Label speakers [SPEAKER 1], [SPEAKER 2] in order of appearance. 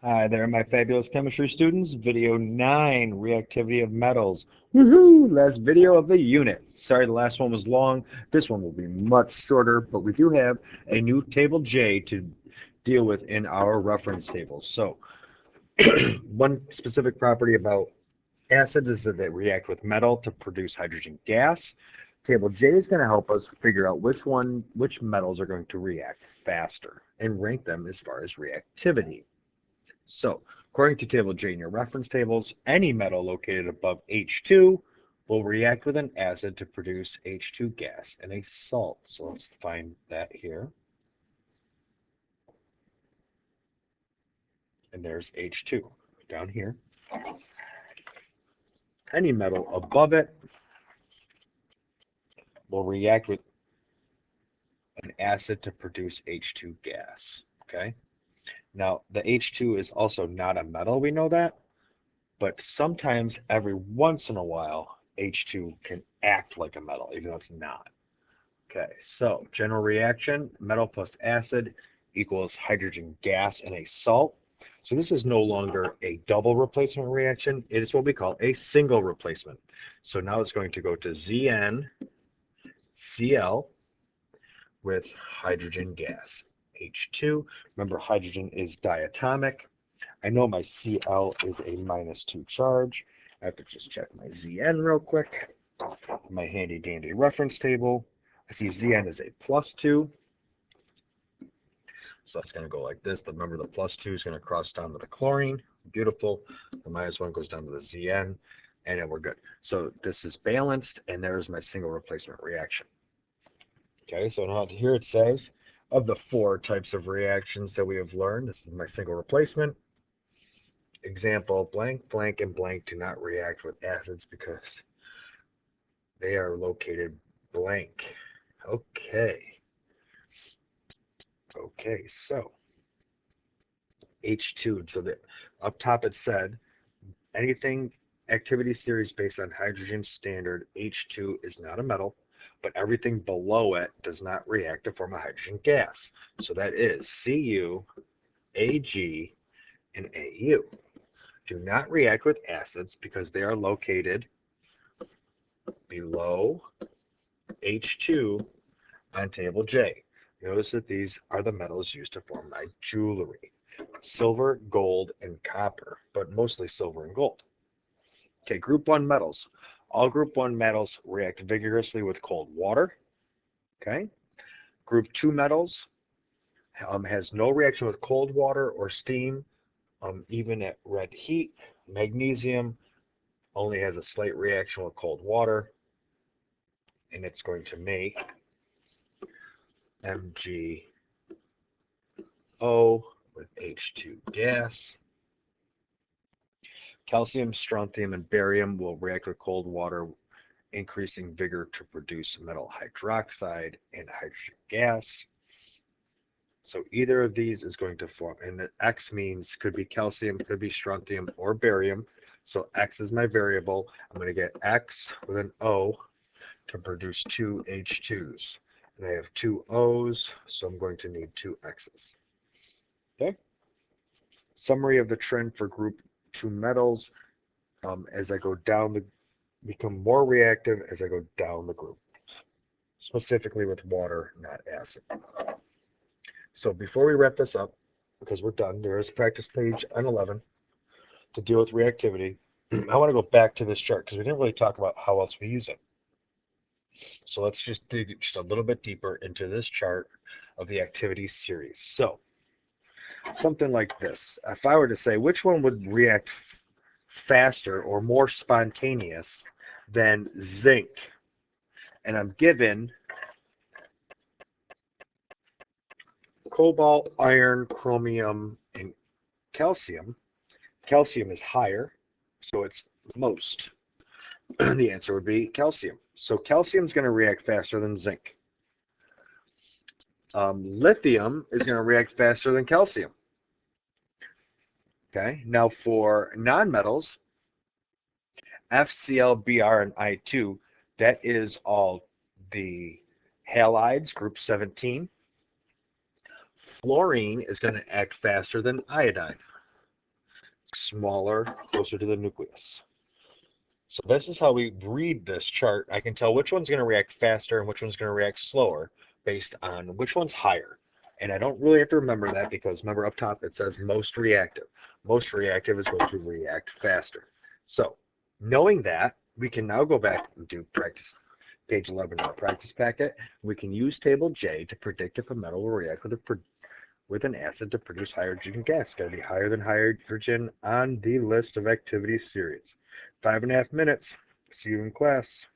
[SPEAKER 1] Hi there, my fabulous chemistry students. Video 9, reactivity of metals. Woohoo! Last video of the unit. Sorry the last one was long. This one will be much shorter, but we do have a new table J to deal with in our reference tables. So, one specific property about acids is that they react with metal to produce hydrogen gas. Table J is going to help us figure out which metals are going to react faster and rank them as far as reactivity. So, according to Table J in your reference tables, any metal located above H2 will react with an acid to produce H2 gas and a salt. So let's find that here. And there's H2 down here. Any metal above it will react with an acid to produce H2 gas. Okay. Now, the H2 is also not a metal, we know that, but sometimes every once in a while, H2 can act like a metal, even though it's not. Okay, so general reaction, metal plus acid equals hydrogen gas and a salt. So this is no longer a double replacement reaction. It is what we call a single replacement. So now it's going to go to ZnCl with hydrogen gas, H2. Remember, hydrogen is diatomic. I know my Cl is a -2 charge. I have to just check my Zn real quick. My handy dandy reference table. I see Zn is a +2. So that's going to go like this. Remember, the +2 is going to cross down to the chlorine. Beautiful. The -1 goes down to the Zn, and then we're good. So this is balanced, and there's my single replacement reaction. Okay, so now here it says, of the 4 types of reactions that we have learned, this is my single replacement. Example, blank, blank, and blank do not react with acids because they are located blank. Okay. Okay, so H2. So that up top it said, anything activity series based on hydrogen standard, H2 is not a metal, but everything below it does not react to form a hydrogen gas. So that is Cu, Ag, and Au. Do not react with acids because they are located below H2 on table J. Notice that these are the metals used to form my jewelry. Silver, gold, and copper, but mostly silver and gold. Okay, group 1 metals. All group 1 metals react vigorously with cold water. Okay. Group 2 metals has no reaction with cold water or steam, even at red heat. Magnesium only has a slight reaction with cold water, and it's going to make MgO with H2 gas. Calcium, strontium, and barium will react with cold water, increasing vigor to produce metal hydroxide and hydrogen gas. So either of these is going to form, and the X means could be calcium, could be strontium, or barium. So X is my variable. I'm going to get X with an O to produce 2 H2s. And I have 2 O's, so I'm going to need 2 X's. Okay? Summary of the trend for group 2 metals. As I go down, become more reactive as I go down the group, specifically with water, not acid. So before we wrap this up, because we're done, there is a practice page on 11 to deal with reactivity. I want to go back to this chart because we didn't really talk about how else we use it. So let's just dig just a little bit deeper into this chart of the activity series. So something like this. If I were to say which one would react faster or more spontaneous than zinc, and I'm given cobalt, iron, chromium, and calcium. Calcium is higher, so it's most. The answer would be calcium. So calcium is going to react faster than zinc. Lithium is going to react faster than calcium. Okay, now for nonmetals, FCl, Br, and I2, that is all the halides, group 17. Fluorine is going to act faster than iodine. smaller, closer to the nucleus. So this is how we read this chart. I can tell which one's going to react faster and which one's going to react slower based on which one's higher. And I don't really have to remember that because remember up top it says most reactive. Most reactive is going to react faster. So knowing that, we can now go back and do practice. Page 11 of our practice packet. We can use table J to predict if a metal will react with an acid to produce hydrogen gas. It's got to be higher than hydrogen on the list of activities series. 5.5 minutes. See you in class.